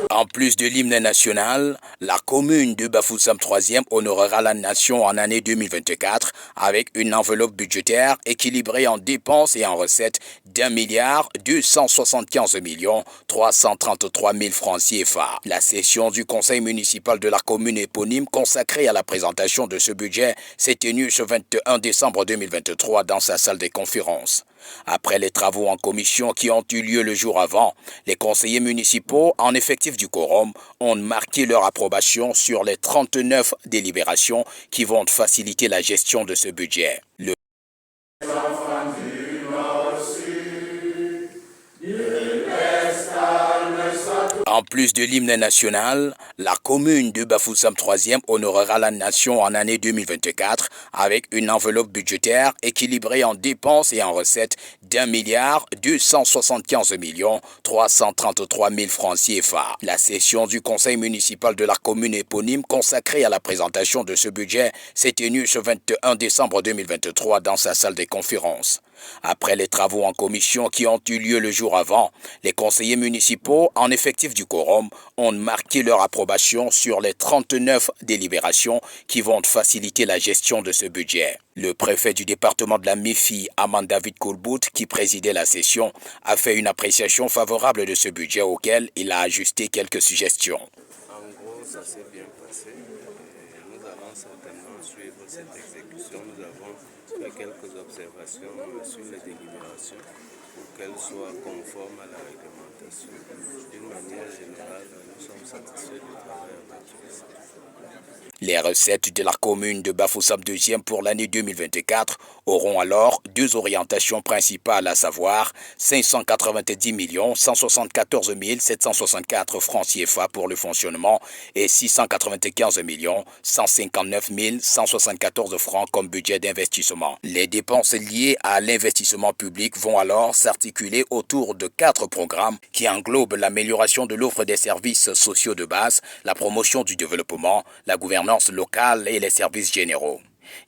En plus de l'hymne national, la commune de Bafoussam 3e honorera la nation en année 2024 avec une enveloppe budgétaire équilibrée en dépenses et en recettes d'1,275,333,000 francs CFA. La session du conseil municipal de la commune éponyme consacrée à la présentation de ce budget s'est tenue ce 21 décembre 2023 dans sa salle des conférences. Après les travaux en commission qui ont eu lieu le jour avant, les conseillers municipaux en effectif du quorum ont marqué leur approbation sur les 39 délibérations qui vont faciliter la gestion de ce budget. En plus de l'hymne national, la commune de Bafoussam 3e honorera la nation en année 2024 avec une enveloppe budgétaire équilibrée en dépenses et en recettes d'1,275,333,000 francs CFA. La session du conseil municipal de la commune éponyme consacrée à la présentation de ce budget s'est tenue ce 21 décembre 2023 dans sa salle des conférences. Après les travaux en commission qui ont eu lieu le jour avant, les conseillers municipaux en effectif du quorum ont marqué leur approbation sur les 39 délibérations qui vont faciliter la gestion de ce budget. Le préfet du département de la MIFI, Amand David Koulbout, qui présidait la session, a fait une appréciation favorable de ce budget auquel il a ajusté quelques suggestions. En gros, ça s'est bien passé. Nous allons certainement suivre cette exécution. Nous avons fait quelques observations sur les délibérations pour qu'elles soient conformes à la réglementation. D'une manière générale, nous sommes satisfaits du travail effectué. Les recettes de la commune de Bafoussam 2e pour l'année 2024 auront alors deux orientations principales, à savoir 590 174 764 francs CFA pour le fonctionnement et 695 159 174 francs comme budget d'investissement. Les dépenses liées à l'investissement public vont alors s'articuler autour de 4 programmes qui englobent l'amélioration de l'offre des services sociaux de base, la promotion du développement, la gouvernance locale et les services généraux.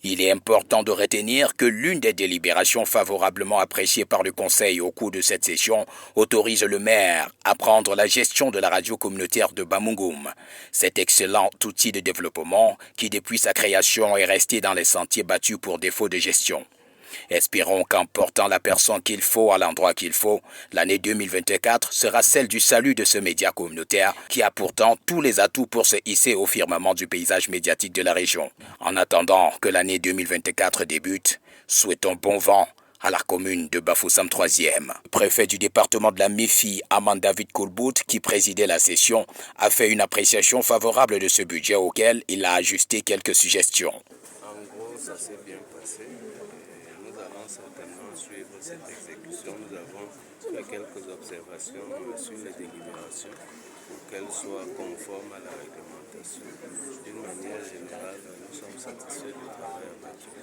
Il est important de retenir que l'une des délibérations favorablement appréciées par le Conseil au cours de cette session autorise le maire à prendre la gestion de la radio communautaire de Bamougoum. Cet excellent outil de développement qui, depuis sa création, est resté dans les sentiers battus pour défaut de gestion. Espérons qu'en portant la personne qu'il faut à l'endroit qu'il faut, l'année 2024 sera celle du salut de ce média communautaire qui a pourtant tous les atouts pour se hisser au firmament du paysage médiatique de la région. En attendant que l'année 2024 débute, souhaitons bon vent à la commune de Bafoussam 3e. Le préfet du département de la MIFI, Amand David Koulbout, qui présidait la session, a fait une appréciation favorable de ce budget auquel il a ajusté quelques suggestions. En gros, ça s'est bien passé. Nous allons certainement suivre cette exécution. Nous avons fait quelques observations sur les délibérations pour qu'elles soient conformes à la réglementation. D'une manière générale, nous sommes satisfaits du travail effectué.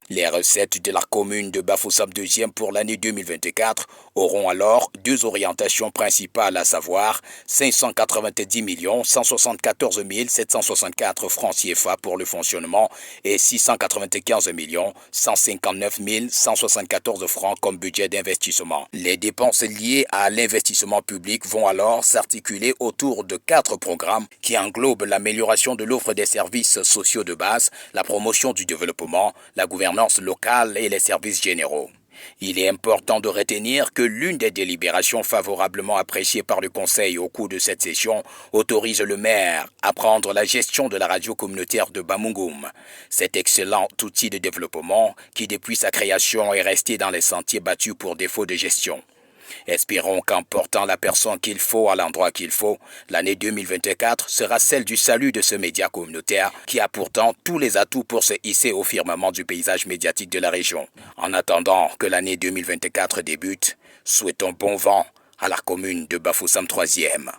Les recettes de la commune de Bafoussam 2e pour l'année 2024 auront alors deux orientations principales, à savoir 590 174 764 francs CFA pour le fonctionnement et 695 159 174 francs comme budget d'investissement. Les dépenses liées à l'investissement public vont alors s'articuler autour de 4 programmes qui englobent l'amélioration de l'offre des services sociaux de base, la promotion du développement, la gouvernance locale et les services généraux. Il est important de retenir que l'une des délibérations favorablement appréciées par le Conseil au cours de cette session autorise le maire à prendre la gestion de la radio communautaire de Bamougoum. Cet excellent outil de développement qui, depuis sa création, est resté dans les sentiers battus pour défaut de gestion. Espérons qu'en portant la personne qu'il faut à l'endroit qu'il faut, l'année 2024 sera celle du salut de ce média communautaire qui a pourtant tous les atouts pour se hisser au firmament du paysage médiatique de la région. En attendant que l'année 2024 débute, souhaitons bon vent à la commune de Bafoussam 3e.